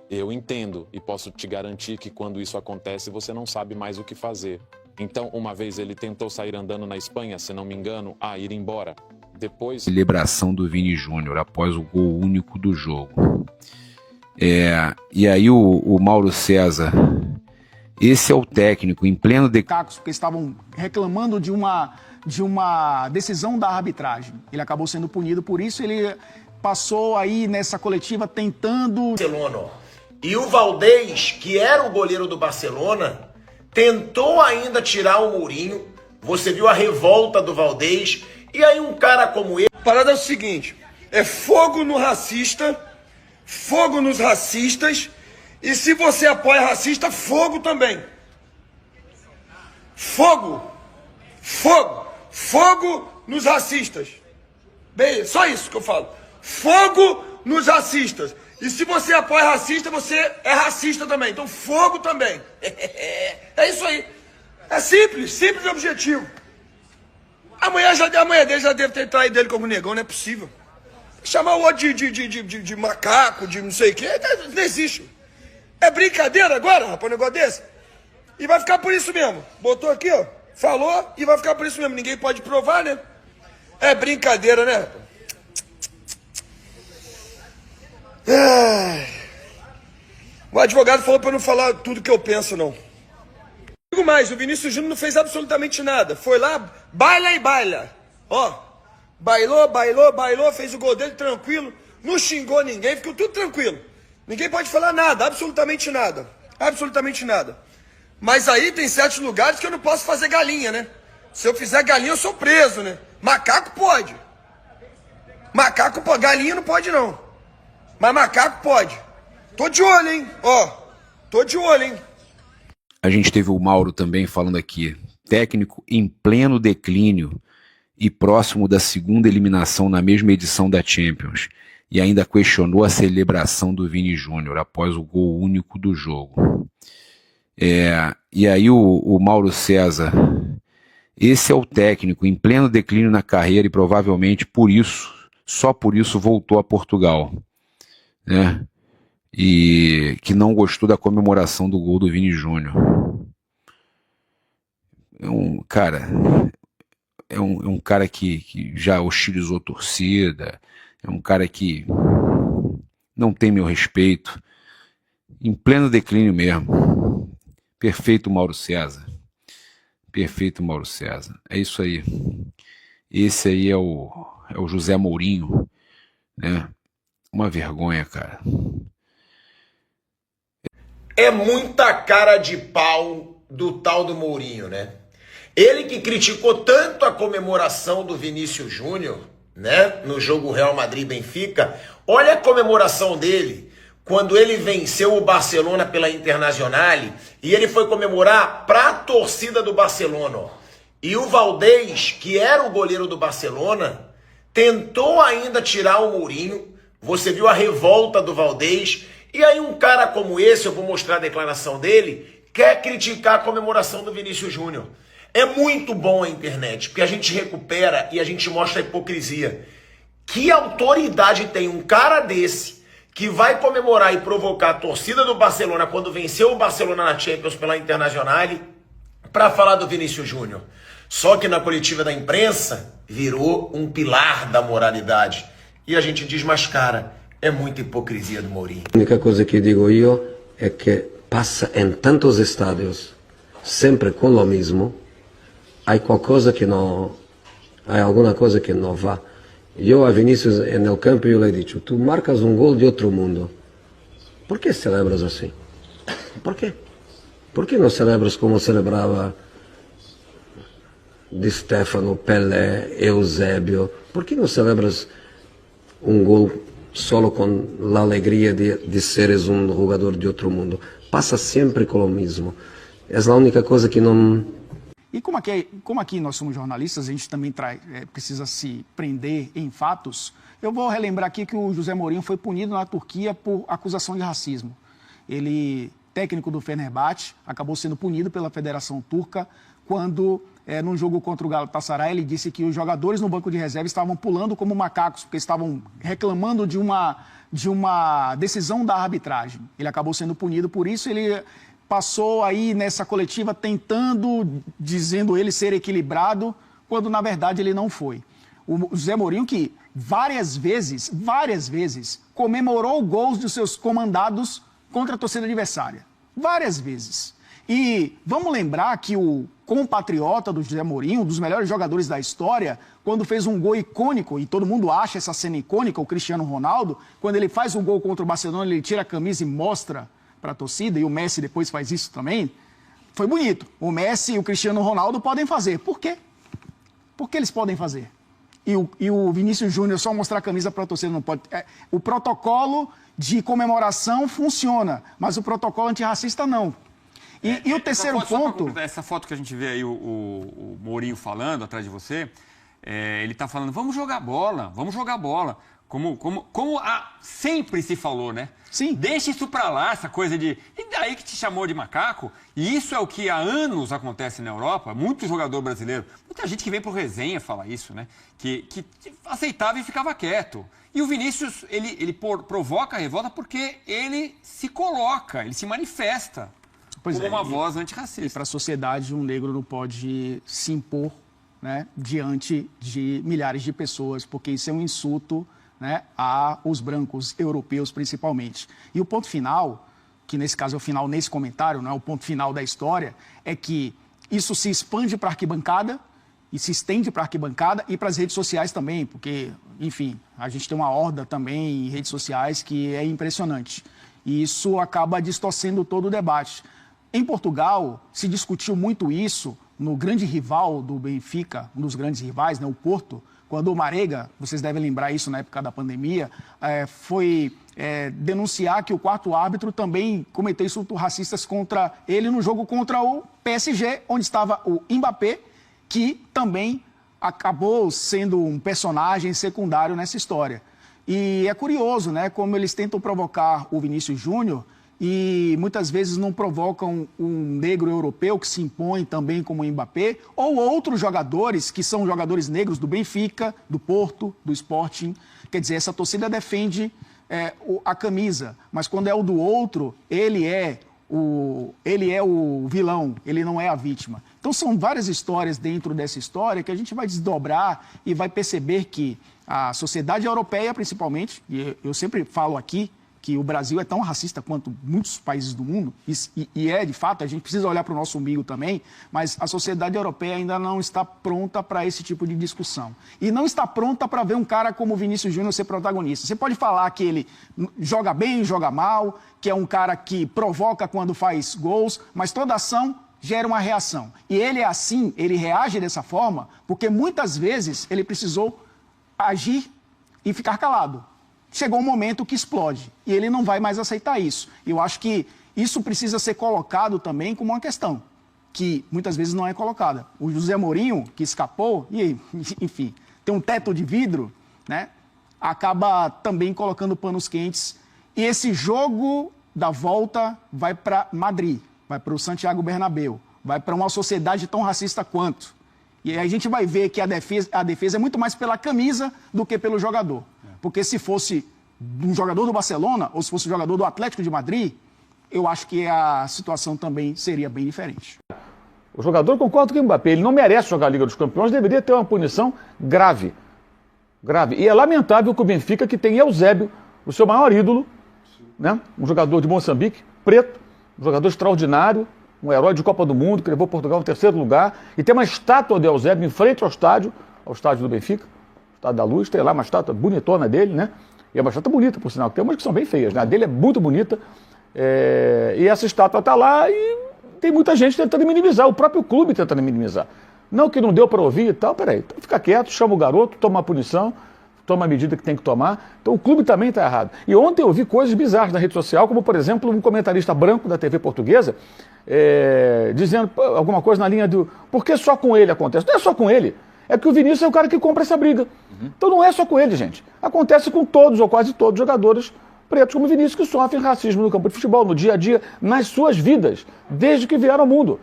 Eu entendo e posso te garantir que quando isso acontece, você não sabe mais o que fazer. Então, uma vez ele tentou sair andando na Espanha, se não me engano, ir embora. Depois... Celebração do Vini Júnior após o gol único do jogo. E aí o Mauro César, esse é o técnico em pleno porque estavam reclamando de uma decisão da arbitragem. Ele acabou sendo punido por isso, ele passou aí nessa coletiva tentando... Barcelona. E o Valdés, que era o goleiro do Barcelona, tentou ainda tirar o Mourinho. Você viu a revolta do Valdés. E aí um cara como ele... A parada é o seguinte, é fogo no racista, fogo nos racistas, e se você apoia racista, fogo também. Fogo, fogo, fogo nos racistas. Bem, só isso que eu falo. Fogo nos racistas. E se você apoia racista, você é racista também. Então fogo também. É isso aí. É simples, simples e objetivo. Amanhã dele já deve ter traído ele como negão, não é possível. Chamar o outro de macaco, de não sei o quê, não existe. É brincadeira agora, rapaz, um negócio desse? E vai ficar por isso mesmo. Botou aqui, ó, falou e vai ficar por isso mesmo. Ninguém pode provar, né? É brincadeira, né? O advogado falou pra eu não falar tudo que eu penso, não. Digo mais, o Vinícius Júnior não fez absolutamente nada. Foi lá, baila e baila. Ó, bailou, fez o gol dele tranquilo. Não xingou ninguém, ficou tudo tranquilo. Ninguém pode falar nada, absolutamente nada. Absolutamente nada. Mas aí tem certos lugares que eu não posso fazer galinha, né? Se eu fizer galinha, eu sou preso, né? Macaco pode. Macaco pode, galinha não pode não. Mas macaco pode. Tô de olho, hein? Ó, tô de olho, hein? A gente teve o Mauro também falando aqui, técnico em pleno declínio e próximo da segunda eliminação na mesma edição da Champions, e ainda questionou a celebração do Vini Júnior após o gol único do jogo. E aí o Mauro César, esse é o técnico em pleno declínio na carreira e provavelmente por isso, só por isso voltou a Portugal, né? E que não gostou da comemoração do gol do Vini Júnior. É um cara que já hostilizou torcida, é um cara que não tem meu respeito, em pleno declínio mesmo. Perfeito, Mauro César. Perfeito, Mauro César. É isso aí. Esse aí é o José Mourinho, né? Uma vergonha, cara. É muita cara de pau do tal do Mourinho, né? Ele que criticou tanto a comemoração do Vinícius Júnior, né? No jogo Real Madrid-Benfica. Olha a comemoração dele quando ele venceu o Barcelona pela Internazionale e ele foi comemorar para a torcida do Barcelona. E o Valdés, que era o goleiro do Barcelona, tentou ainda tirar o Mourinho. Você viu a revolta do Valdés. E aí um cara como esse, eu vou mostrar a declaração dele, quer criticar a comemoração do Vinícius Júnior. É muito bom a internet, porque a gente recupera e a gente mostra a hipocrisia. Que autoridade tem um cara desse que vai comemorar e provocar a torcida do Barcelona quando venceu o Barcelona na Champions pela Internazionale para falar do Vinícius Júnior? Só que na coletiva da imprensa virou um pilar da moralidade. E a gente diz, mas cara, é muita hipocrisia do Mourinho. A única coisa que digo eu é que passa em tantos estádios, sempre com o mesmo, há alguma coisa que não va. Eu a Vinícius no campo eu lhe digo, tu marcas um gol de outro mundo, por que celebras assim? Por quê? Por que não celebras como celebrava Di Stefano, Pelé, Eusébio? Por que não celebras um gol solo com a alegria de seres um jogador de outro mundo? Passa sempre com o mesmo. É a única coisa que não... E como aqui nós somos jornalistas, a gente também precisa se prender em fatos. Eu vou relembrar aqui que o José Mourinho foi punido na Turquia por acusação de racismo. Ele, técnico do Fenerbahçe, acabou sendo punido pela Federação Turca quando num jogo contra o Galatasaray, ele disse que os jogadores no banco de reserva estavam pulando como macacos, porque estavam reclamando de uma decisão da arbitragem. Ele acabou sendo punido por isso, ele passou aí nessa coletiva dizendo ele ser equilibrado, quando na verdade ele não foi. O José Mourinho, que várias vezes, comemorou gols dos seus comandados contra a torcida adversária. Várias vezes. E vamos lembrar que o compatriota do José Mourinho, um dos melhores jogadores da história, quando fez um gol icônico, e todo mundo acha essa cena icônica, o Cristiano Ronaldo, quando ele faz um gol contra o Barcelona, ele tira a camisa e mostra para a torcida, e o Messi depois faz isso também, foi bonito. O Messi e o Cristiano Ronaldo podem fazer. Por quê? Por que eles podem fazer? E o Vinícius Júnior só mostrar a camisa para a torcida não pode. O protocolo de comemoração funciona, mas o protocolo antirracista não. E o terceiro ponto... Essa foto que a gente vê aí, o Mourinho falando atrás de você, ele está falando, vamos jogar bola. Como sempre se falou, né? Sim. Deixa isso pra lá, essa coisa de... E daí que te chamou de macaco? E isso é o que há anos acontece na Europa. Muito jogador brasileiro, muita gente que vem pro resenha falar isso, né? Que aceitava e ficava quieto. E o Vinícius, ele provoca a revolta porque ele se coloca, ele se manifesta como uma voz antirracista. E para a sociedade, um negro não pode se impor, né, diante de milhares de pessoas, porque isso é um insulto, né, aos brancos europeus principalmente. E o ponto final, que nesse caso é o final nesse comentário, não é o ponto final da história, é que isso se expande para a arquibancada e se estende para a arquibancada e para as redes sociais também, porque, enfim, a gente tem uma horda também em redes sociais que é impressionante. E isso acaba distorcendo todo o debate. Em Portugal, se discutiu muito isso no grande rival do Benfica, um dos grandes rivais, né, o Porto, quando o Marega, vocês devem lembrar isso na época da pandemia, foi denunciar que o quarto árbitro também cometeu insultos racistas contra ele no jogo contra o PSG, onde estava o Mbappé, que também acabou sendo um personagem secundário nessa história. E é curioso, né, como eles tentam provocar o Vinícius Júnior e muitas vezes não provocam um negro europeu que se impõe também como o Mbappé, ou outros jogadores que são jogadores negros do Benfica, do Porto, do Sporting. Quer dizer, essa torcida defende a camisa, mas quando é o do outro, ele é o vilão, ele não é a vítima. Então são várias histórias dentro dessa história que a gente vai desdobrar e vai perceber que a sociedade europeia, principalmente, e eu sempre falo aqui, que o Brasil é tão racista quanto muitos países do mundo, e de fato, a gente precisa olhar para o nosso umbigo também, mas a sociedade europeia ainda não está pronta para esse tipo de discussão. E não está pronta para ver um cara como o Vinícius Júnior ser protagonista. Você pode falar que ele joga bem, joga mal, que é um cara que provoca quando faz gols, mas toda ação gera uma reação. E ele é assim, ele reage dessa forma, porque muitas vezes ele precisou agir e ficar calado. Chegou um momento que explode e ele não vai mais aceitar isso. Eu acho que isso precisa ser colocado também como uma questão, que muitas vezes não é colocada. O José Mourinho, que escapou, e enfim, tem um teto de vidro, né, acaba também colocando panos quentes. E esse jogo da volta vai para Madrid, vai para o Santiago Bernabéu, vai para uma sociedade tão racista quanto. E aí a gente vai ver que a defesa é muito mais pela camisa do que pelo jogador. Porque se fosse um jogador do Barcelona ou se fosse um jogador do Atlético de Madrid, eu acho que a situação também seria bem diferente. O jogador, concordo com o Mbappé, ele não merece jogar a Liga dos Campeões, deveria ter uma punição grave. Grave. E é lamentável que o Benfica, que tem Eusébio, o seu maior ídolo, né? Um jogador de Moçambique, preto, um jogador extraordinário, um herói de Copa do Mundo, que levou Portugal ao 3º lugar, e tem uma estátua de Eusébio em frente ao estádio do Benfica, Estádio da Luz, tem lá uma estátua bonitona dele, né? E é uma estátua bonita, por sinal, que tem umas que são bem feias, né? A dele é muito bonita, e essa estátua está lá e tem muita gente tentando minimizar, o próprio clube tentando minimizar. Não que não deu para ouvir e tal, peraí, então fica quieto, chama o garoto, toma a punição, toma a medida que tem que tomar. Então o clube também está errado. E ontem eu vi coisas bizarras na rede social, como por exemplo um comentarista branco da TV portuguesa dizendo alguma coisa na linha do por que só com ele acontece? Não é só com ele, é que o Vinícius é o cara que compra essa briga. Então não é só com ele, gente. Acontece com todos ou quase todos os jogadores pretos como o Vinícius que sofrem racismo no campo de futebol, no dia a dia, nas suas vidas, desde que vieram ao mundo.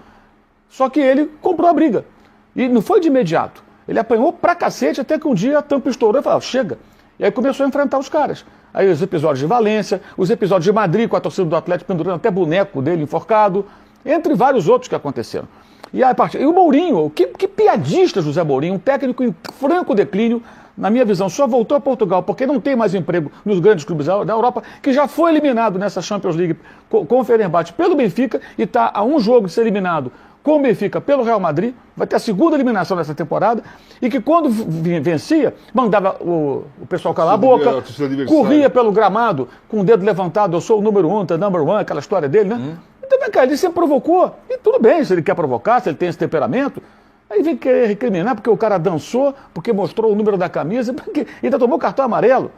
Só que ele comprou a briga. E não foi de imediato. Ele apanhou pra cacete até que um dia a tampa estourou e falou, chega. E aí começou a enfrentar os caras. Aí os episódios de Valência, os episódios de Madrid com a torcida do Atlético pendurando até boneco dele enforcado, entre vários outros que aconteceram. E o Mourinho, que piadista José Mourinho, um técnico em franco declínio, na minha visão, só voltou a Portugal porque não tem mais emprego nos grandes clubes da Europa, que já foi eliminado nessa Champions League com o Fenerbahçe pelo Benfica e está a um jogo de ser eliminado com o Benfica pelo Real Madrid, vai ter a segunda eliminação nessa temporada, e que quando vencia, mandava o pessoal calar a boca, corria pelo gramado com o dedo levantado, eu sou o número 1, the number one, aquela história dele, né? Então, cara, ele sempre provocou, e tudo bem, se ele quer provocar, se ele tem esse temperamento, aí vem querer recriminar porque o cara dançou, porque mostrou o número da camisa, porque ainda tomou cartão amarelo.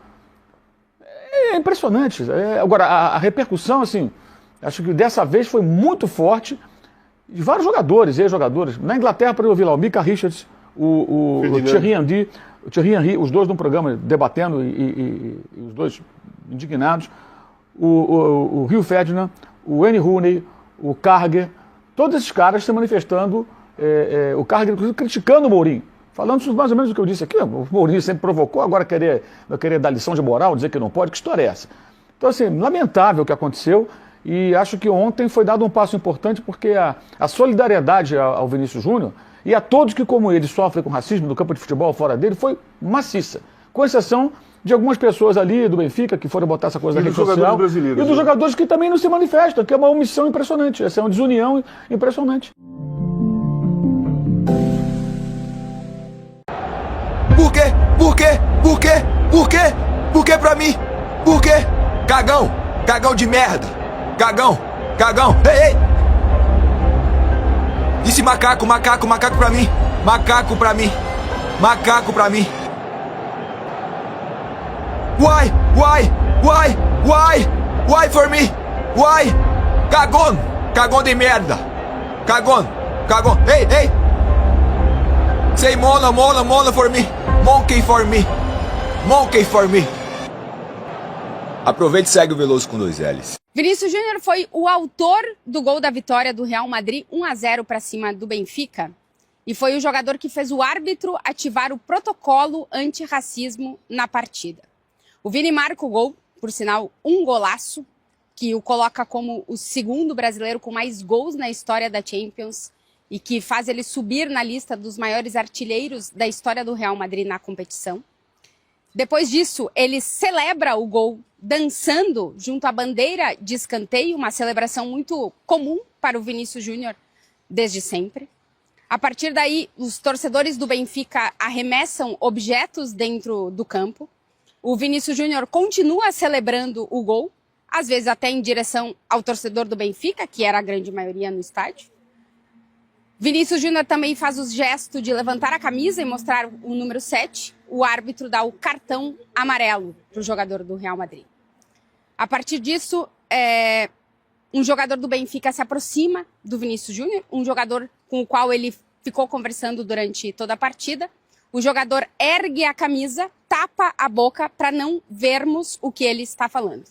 É impressionante. Agora, a repercussão, assim, acho que dessa vez foi muito forte, de vários jogadores, ex-jogadores. Na Inglaterra, para eu ouvir lá, o Mika Richards, o Thierry Henry, os dois num programa debatendo e os dois indignados, o Rio Ferdinand, o Wayne Rooney, o Carragher, todos esses caras se manifestando, o Carragher inclusive criticando o Mourinho, falando mais ou menos o que eu disse aqui, o Mourinho sempre provocou, agora vai querer dar lição de moral, dizer que não pode, que história é essa? Então, assim, lamentável o que aconteceu. E acho que ontem foi dado um passo importante porque a solidariedade ao Vinícius Júnior e a todos que, como ele, sofrem com racismo no campo de futebol fora dele, foi maciça. Com exceção de algumas pessoas ali do Benfica que foram botar essa coisa na rede social. E dos jogadores que também não se manifestam, que é uma omissão impressionante. Essa é uma desunião impressionante. Por quê? Por quê? Por quê? Por quê? Por quê pra mim? Por quê? Cagão! Cagão de merda! Cagão, cagão, ei, ei! Disse macaco, macaco, macaco pra mim. Macaco pra mim. Macaco pra mim. Why? Why? Why? Why? Why for me? Why? Cagão, cagão de merda. Cagão, cagão, ei, ei! Say mono, mono, mono for me. Monkey for me. Monkey for me. Aproveite e segue o Veloso com 2 L's. Vinícius Júnior foi o autor do gol da vitória do Real Madrid 1-0 para cima do Benfica e foi o jogador que fez o árbitro ativar o protocolo antirracismo na partida. O Vini marca o gol, por sinal, um golaço, que o coloca como o segundo brasileiro com mais gols na história da Champions e que faz ele subir na lista dos maiores artilheiros da história do Real Madrid na competição. Depois disso, ele celebra o gol dançando junto à bandeira de escanteio, uma celebração muito comum para o Vinícius Júnior desde sempre. A partir daí, os torcedores do Benfica arremessam objetos dentro do campo. O Vinícius Júnior continua celebrando o gol, às vezes até em direção ao torcedor do Benfica, que era a grande maioria no estádio. Vinícius Júnior também faz o gesto de levantar a camisa e mostrar o número 7. O árbitro dá o cartão amarelo para o jogador do Real Madrid. A partir disso, um jogador do Benfica se aproxima do Vinícius Júnior, um jogador com o qual ele ficou conversando durante toda a partida. O jogador ergue a camisa, tapa a boca para não vermos o que ele está falando.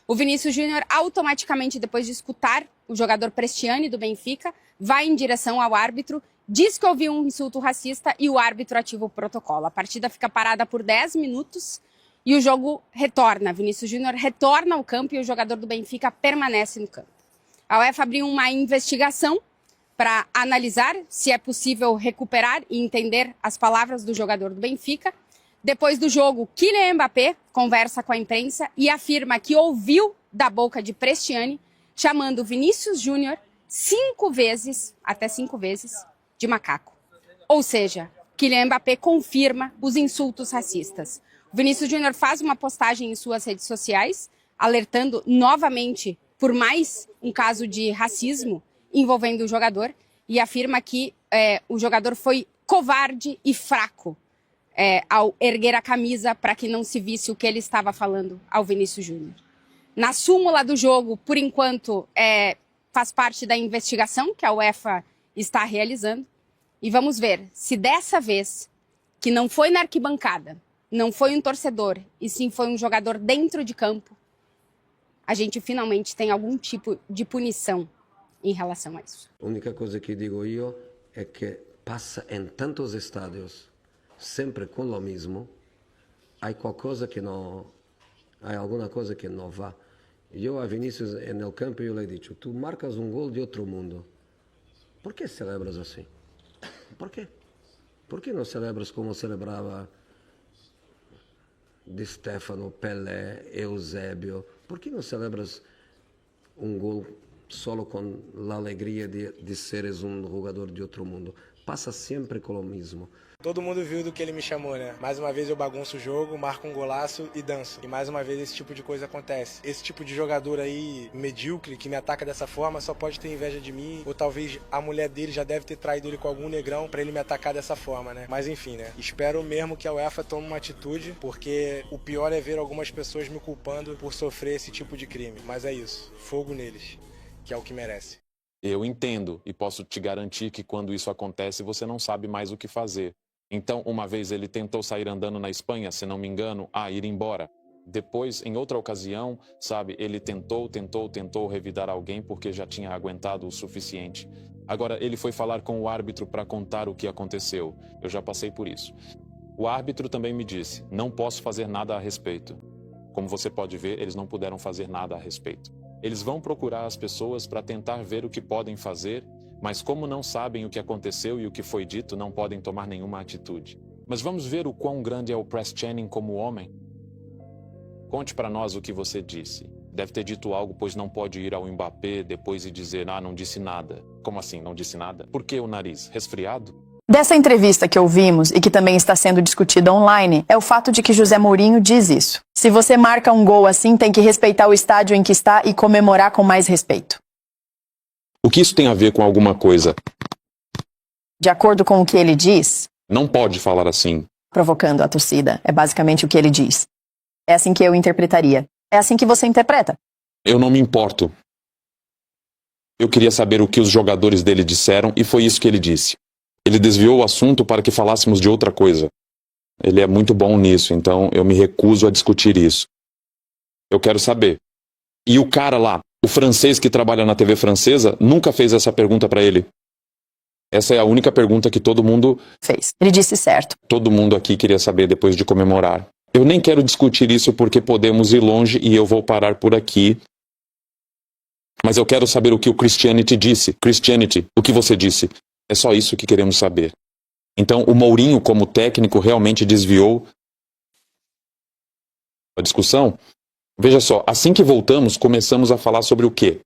O Vinícius Júnior, automaticamente, depois de escutar o jogador Prestiani do Benfica, vai em direção ao árbitro, diz que ouviu um insulto racista e o árbitro ativa o protocolo. A partida fica parada por 10 minutos e o jogo retorna. Vinícius Júnior retorna ao campo e o jogador do Benfica permanece no campo. A UEFA abriu uma investigação para analisar se é possível recuperar e entender as palavras do jogador do Benfica. Depois do jogo, Kylian Mbappé conversa com a imprensa e afirma que ouviu da boca de Prestiani chamando Vinícius Júnior 5 vezes, até 5 vezes, de macaco. Ou seja, Kylian Mbappé confirma os insultos racistas. O Vinícius Júnior faz uma postagem em suas redes sociais, alertando novamente por mais um caso de racismo envolvendo o jogador e afirma que o jogador foi covarde e fraco ao erguer a camisa para que não se visse o que ele estava falando ao Vinícius Júnior. Na súmula do jogo, por enquanto, faz parte da investigação que a UEFA está realizando. E vamos ver se dessa vez, que não foi na arquibancada, não foi um torcedor, e sim foi um jogador dentro de campo, a gente finalmente tem algum tipo de punição em relação a isso. A única coisa que digo eu é que passa em tantos estádios, sempre com o mesmo, há alguma coisa que não va. Eu a Vinícius no campo eu lhe he dicho, tu marcas um gol de outro mundo. ¿Por que celebras assim? ¿Por quê? ¿Por que não celebras como celebrava Di Stefano, Pelé, Eusébio? ¿Por que não celebras um gol solo com a alegria de seres um jogador de outro mundo? Passa sempre com o mesmo. Todo mundo viu do que ele me chamou, né? Mais uma vez eu bagunço o jogo, marco um golaço e danço. E mais uma vez esse tipo de coisa acontece. Esse tipo de jogador aí, medíocre, que me ataca dessa forma, só pode ter inveja de mim. Ou talvez a mulher dele já deve ter traído ele com algum negrão pra ele me atacar dessa forma, né? Mas enfim, né? Espero mesmo que a UEFA tome uma atitude, porque o pior é ver algumas pessoas me culpando por sofrer esse tipo de crime. Mas é isso. Fogo neles, que é o que merece. Eu entendo e posso te garantir que quando isso acontece, você não sabe mais o que fazer. Então, uma vez ele tentou sair andando na Espanha, se não me engano, ir embora. Depois, em outra ocasião, sabe, ele tentou revidar alguém porque já tinha aguentado o suficiente. Agora, ele foi falar com o árbitro para contar o que aconteceu. Eu já passei por isso. O árbitro também me disse, não posso fazer nada a respeito. Como você pode ver, eles não puderam fazer nada a respeito. Eles vão procurar as pessoas para tentar ver o que podem fazer, mas como não sabem o que aconteceu e o que foi dito, não podem tomar nenhuma atitude. Mas vamos ver o quão grande é o Press Channing como homem? Conte para nós o que você disse. Deve ter dito algo, pois não pode ir ao Mbappé depois e dizer, não disse nada. Como assim, não disse nada? Por que o nariz? Resfriado? Dessa entrevista que ouvimos e que também está sendo discutida online, é o fato de que José Mourinho diz isso. Se você marca um gol assim, tem que respeitar o estádio em que está e comemorar com mais respeito. O que isso tem a ver com alguma coisa? De acordo com o que ele diz... Não pode falar assim. Provocando a torcida. É basicamente o que ele diz. É assim que eu interpretaria. É assim que você interpreta. Eu não me importo. Eu queria saber o que os jogadores dele disseram e foi isso que ele disse. Ele desviou o assunto para que falássemos de outra coisa. Ele é muito bom nisso, então eu me recuso a discutir isso. Eu quero saber. E o cara lá, o francês que trabalha na TV francesa, nunca fez essa pergunta para ele. Essa é a única pergunta que todo mundo... fez. Ele disse certo. Todo mundo aqui queria saber depois de comemorar. Eu nem quero discutir isso porque podemos ir longe e eu vou parar por aqui. Mas eu quero saber o que o Christianity disse. Christianity, o que você disse? É só isso que queremos saber. Então, o Mourinho, como técnico, realmente desviou a discussão? Veja só, assim que voltamos, começamos a falar sobre o quê?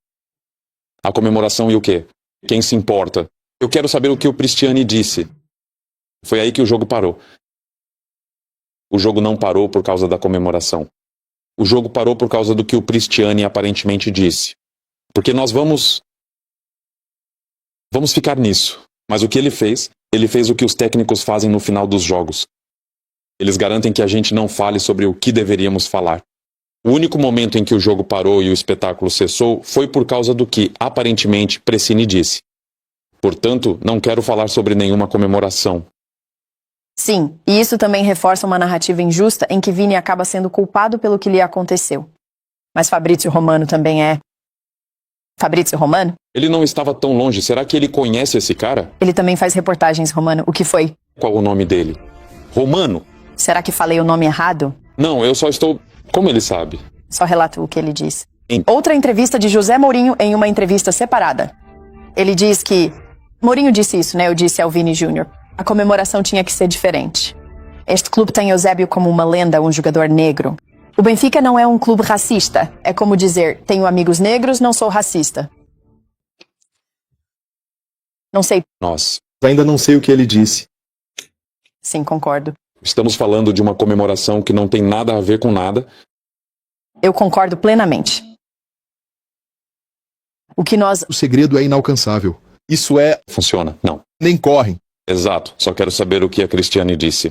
A comemoração e o quê? Quem se importa? Eu quero saber o que o Cristiani disse. Foi aí que o jogo parou. O jogo não parou por causa da comemoração. O jogo parou por causa do que o Cristiani aparentemente disse. Porque nós vamos ficar nisso. Mas o que ele fez o que os técnicos fazem no final dos jogos. Eles garantem que a gente não fale sobre o que deveríamos falar. O único momento em que o jogo parou e o espetáculo cessou foi por causa do que, aparentemente, Pressini disse. Portanto, não quero falar sobre nenhuma comemoração. Sim, e isso também reforça uma narrativa injusta em que Vini acaba sendo culpado pelo que lhe aconteceu. Mas Fabrizio Romano também é... Fabrizio Romano? Ele não estava tão longe. Será que ele conhece esse cara? Ele também faz reportagens, Romano. O que foi? Qual o nome dele? Romano? Será que falei o nome errado? Não, eu só estou... Como ele sabe? Só relato o que ele diz. Outra entrevista de José Mourinho em uma entrevista separada. Ele diz que... Mourinho disse isso, né? Eu disse ao Vini Júnior. A comemoração tinha que ser diferente. Este clube tem Eusébio como uma lenda, um jogador negro. O Benfica não é um clube racista. É como dizer, tenho amigos negros, não sou racista. Não sei. Nós. Ainda não sei o que ele disse. Sim, concordo. Estamos falando de uma comemoração que não tem nada a ver com nada. Eu concordo plenamente. O segredo é inalcançável. Isso é... Funciona, não. Nem correm. Exato. Só quero saber o que a Cristiane disse.